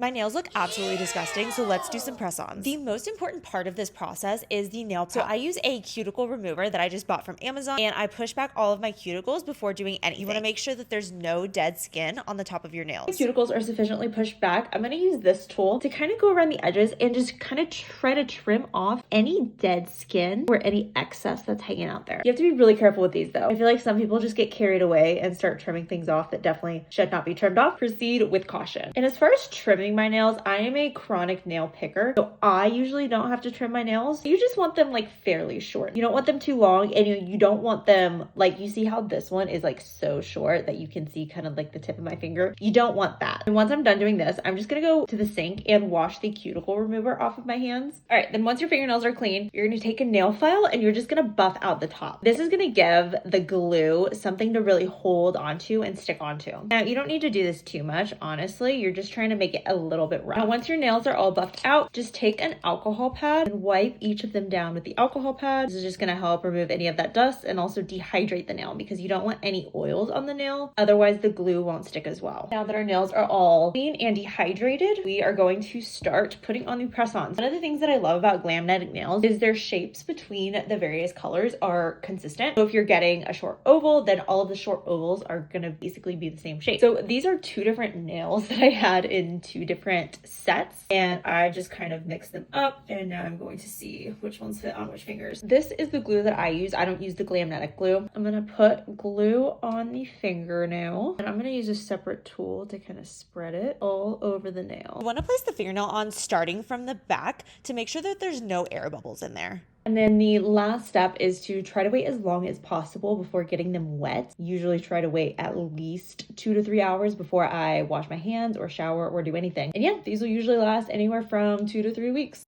My nails look absolutely disgusting, so let's do some press-ons. The most important part of this process is the nail polish. So I use a cuticle remover that I just bought from Amazon, and I push back all of my cuticles before doing anything. You want to make sure that there's no dead skin on the top of your nails. My cuticles are sufficiently pushed back. I'm going to use this tool to kind of go around the edges and just kind of try to trim off any dead skin or any excess that's hanging out there. You have to be really careful with these though. I feel like some people just get carried away and start trimming things off that definitely should not be trimmed off. Proceed with caution. And as far as trimming my nails, I am a chronic nail picker, so I usually don't have to trim my nails. You just want them like fairly short. You don't want them too long, and you don't want them like, you see how this one is like so short that you can see kind of like the tip of my finger. You don't want that. And once I'm done doing this, I'm just gonna go to the sink and wash the cuticle remover off of my hands. All right, then once your fingernails are clean, you're gonna take a nail file and you're just gonna buff out the top. This is gonna give the glue something to really hold onto and stick onto. Now, you don't need to do this too much, honestly. You're just trying to make it a little bit rough. Now, once your nails are all buffed out, just take an alcohol pad and wipe each of them down with the alcohol pad. This is just gonna help remove any of that dust and also dehydrate the nail because you don't want any oils on the nail. Otherwise, the glue won't stick as well. Now that our nails are all clean and dehydrated, we are going to start putting on the press-ons. One of the things that I love about Glamnetic nails is their shapes between the various colors are consistent. So if you're getting a short oval, then all of the short ovals are gonna basically be the same shape. So these are two different nails that I had in two different sets, and I just kind of mixed them up, and now I'm going to see which ones fit on which fingers. This is the glue that I use. I don't use the Glamnetic glue. I'm gonna put glue on the fingernail, and I'm gonna use a separate tool to kind of spread it all over the nail. You want to place the fingernail on starting from the back to make sure that there's no air bubbles in there. And then the last step is to try to wait as long as possible before getting them wet. Usually try to wait at least 2 to 3 hours before I wash my hands or shower or do anything. And yeah, these will usually last anywhere from 2 to 3 weeks.